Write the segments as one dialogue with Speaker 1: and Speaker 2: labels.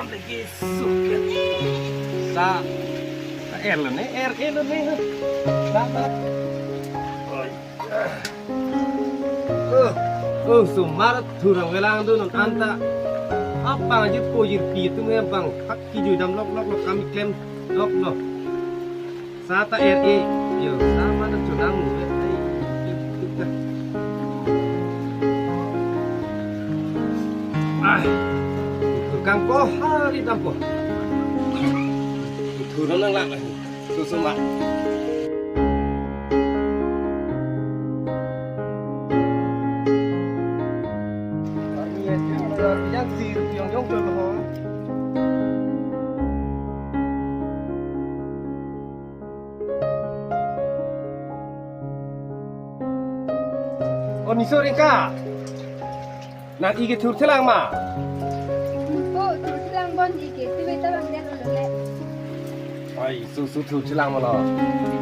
Speaker 1: Am lagi suka. Sa air luôn đấy, air luôn đấy. Ba. Sumar thurang velang tu non anta. Apa aja pojir pi tu memang hak kiju dam lok kami klaim lok. Sata air yo sama tu cunang mu. Kang po hari dampo. Turun nang lak susu mak. Yang sir yang jong tu ho. Oh ni sore ka. Nak ige tur telang ma. Ay, susu cilang malah.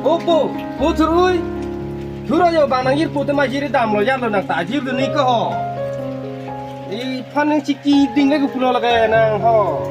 Speaker 1: Opo, terus. Thura yo banangir putu majiri dam lo jalo nang tajir tu nika ho. Panang ciki dingga ku pulau lagay nang ho.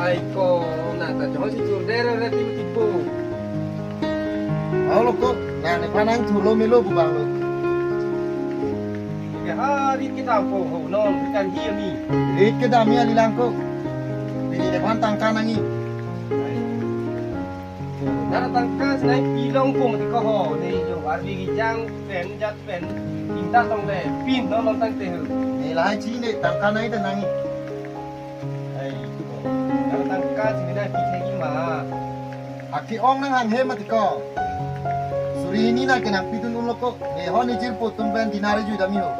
Speaker 1: Aiko, nata jangan si curdera tipu-tipu.
Speaker 2: Lo kok, nah panang tulo milo bubang lo.
Speaker 1: Ya hari kita po non kan hiya mi.
Speaker 2: Ke dami alilang ko. Bini depan tangka nangi.
Speaker 1: Nara tangka senai pilong po mati ko ho. Ni yo arbi gijang pen jat pen. Inta tong le pin no non tang te.
Speaker 2: Ni lahan cine tangka nangi dan nangi.
Speaker 1: Nara tangka senai pikir ma.
Speaker 2: Aki ong nang hang he mati ko. Suri ini nak kenang pitun ulo ko. Ni ho ni jil putum ben dinari ju dami ho.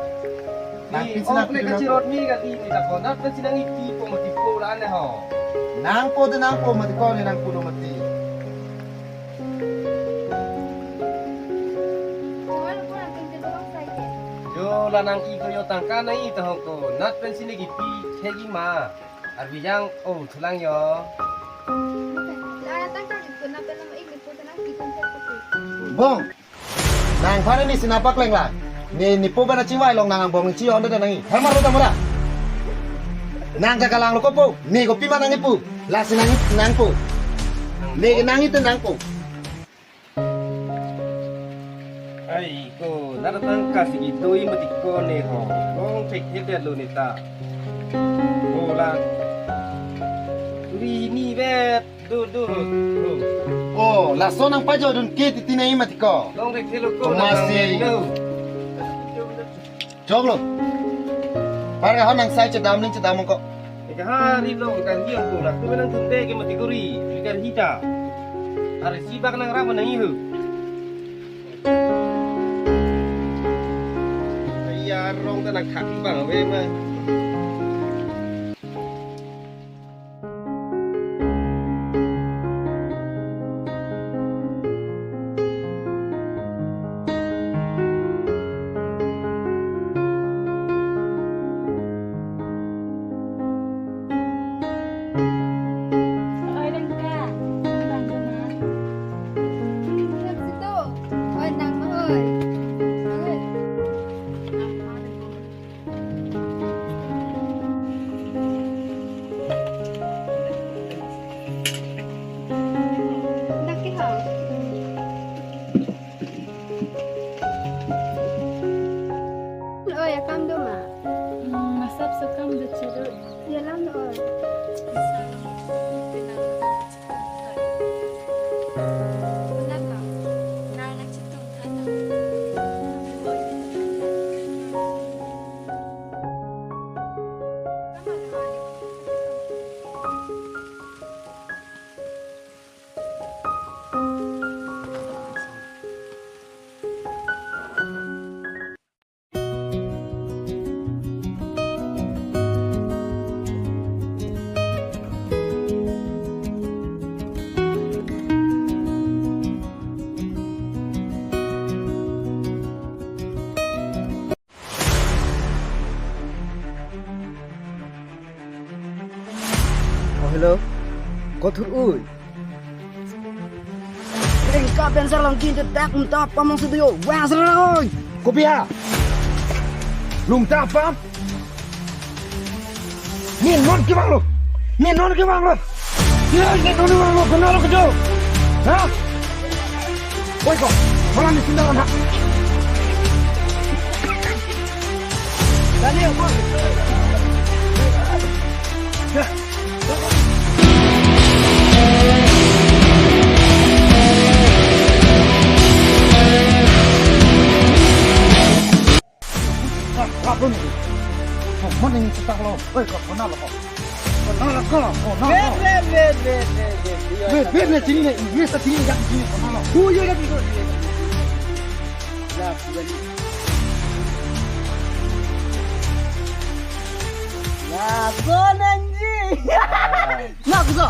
Speaker 1: Ni oh plek kacirot mi ka ti ta ko nat ben sinang iti po mati po la ne ho.
Speaker 2: Nang po de nang po mati ko ni nang pulo mati.
Speaker 1: Yo lanang iko yo tangka na ito ko nat ben sinang iti hegi ma. Arbi jang oh tulang yo.
Speaker 2: Bong. Nang fare ni sinapak leng la. Ni po ba na ciwai long nang bong ci onda nangi. Hamar uta mura. Nang kakalang lo ko po. Ni ko pima nang ipu. La sinang nang po. Ni nang itu nang po.
Speaker 1: Ay ko naratang kasi ito'y matiko ni ho. Kung check hit lo nita. Bola. Turi ni bet. Du.
Speaker 2: Oh, la sonang pajo dun ke titinai mati ko.
Speaker 1: Long rek helo ko.
Speaker 2: Masih. Joglo. Parga honang sai cedam ning cedam ko.
Speaker 1: Ika hari lo ikan hiang ko lah. Tumenang tunte ke matikuri. Ikan hita. Hari sibak nang raman nang ihu. Ayah rong tanang kaki bang we mah.
Speaker 3: hello. Có thử ui. Cái cặp bên sao lòng kia tak mentap pamong studio. Wah serai.
Speaker 2: Kopia. Lung tapam. Ni non ke bang lo. Ni non ke bang lo. Ya, ni non ke bang lo. Kenal lo kejo. Ha? Oi kok. Malam di sini kan.
Speaker 3: Daniel, bos.
Speaker 2: Ya. Apa ni? Mana yang cetak lo? Kau kenal lo kau? Kenal kau? Kenal. Wait, ni sini ni. Ini sini yang sini kenal lo.
Speaker 3: Huyo lagi kau. Lah, jadi. Lah, son anjing. Nak ke?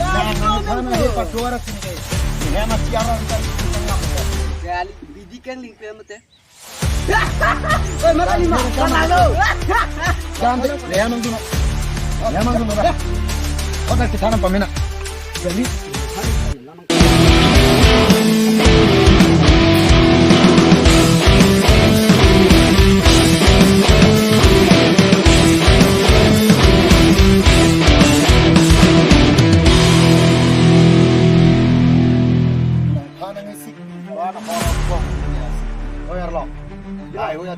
Speaker 2: Jangan mana hebat suara sini guys. Ini masih orang kan.
Speaker 3: Kali bidikan link mate. Oi, mara lima. Kana lo.
Speaker 2: Jangan deh, leman dulu. Leman dulu dah. Kau dah kita nampak mana? Jadi.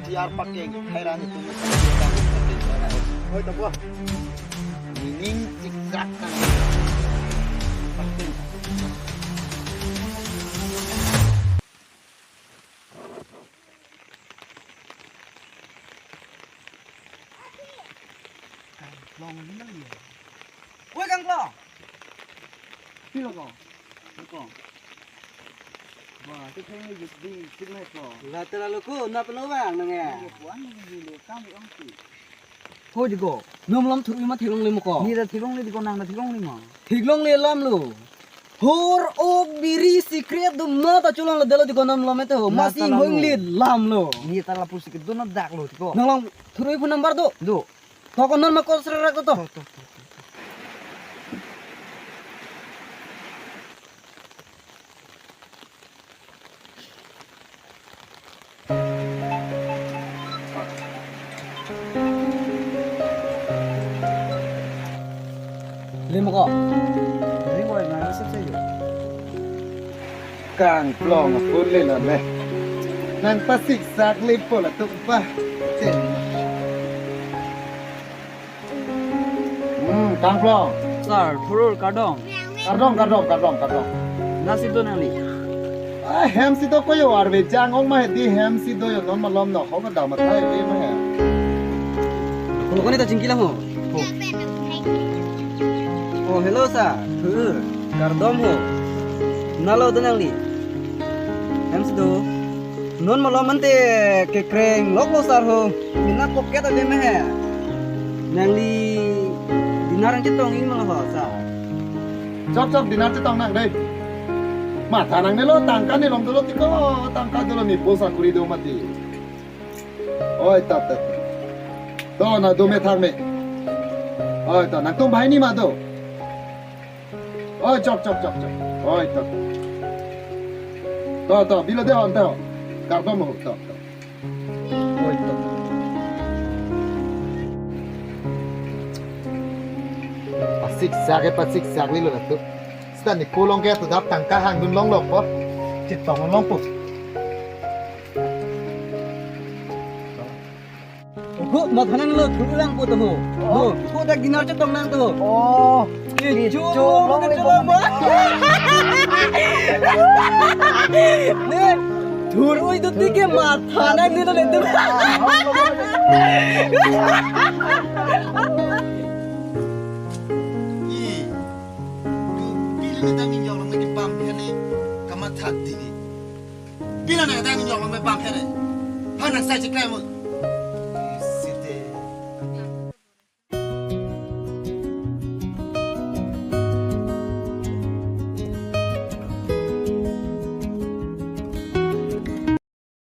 Speaker 2: Tiar pakai heran itu. Oi, tahu? Mining zigzag kan. Long ni nak dia.
Speaker 3: Oi, Kang Klo.
Speaker 2: Pilo kau?
Speaker 3: Kau. Wah, tu kena jadi signet lo. Lah terlalu ku nak penuang nengah. Puan ni dulu kami angki. Ho jigo. Nom lam thuri ma thilong limo ko. Ni da thilong le di ko nang da thilong limo. Thilong le lam lo. Hor ok biri secret do ma ta chulong la delo di ko nom lam te ho. Masi hoing le lam lo. Ni ta la pusi ke do na dak lo ko. Nang lam thuri pu number do. Do. To ko non ma ko sra ko to. Lima ko. Jadi ko na nasab sa iyo.
Speaker 2: Kang plong pun le lah le. Nang pasik sak le pola tu pa. Kang plong.
Speaker 3: Sir, purul kadong.
Speaker 2: Kardong.
Speaker 3: Nasib do nang li.
Speaker 2: Ham si to ko yo arve jang ong ma di ham si do yo non ma lom no ho ma da ma thai le ma ha.
Speaker 3: Kulo ko ni ta jingkila ho. Oh, hello sir. Kardom ho. Nalo do nang li. Hem sido. Non malo mante ke kreng lok lo sar ho. Ina pocket ade me hai. Nang li dinarang cetong ing malo ho sir.
Speaker 2: Chop dinar che tong nang dei. Ma thanang ne lo tangka ne lom do lo ti ko tangka do lo ni posa kuri do ma ti. Oi tat. Do na do me thang me. Oi ta nak tum bhai ni ma do. Oi chop. Oi tat. To bilo de on to. Kardom ho to. Oi to. Pasik sak li lo la tu. Stan ni kulong ke tu dap tangka hang dun long lok po. Chit tong long po.
Speaker 3: Ho ma thanan lo thulang pu to ho. Ho, ko da ginar cetong nang to.
Speaker 2: Oh,
Speaker 3: Culong ba? Ne, thuroi do tike matha na ni to le tu.
Speaker 2: Bila na tangin yong may pam pene kamat hati ni. Bila na tangin yong may pam pene. Hanang sai chikai mo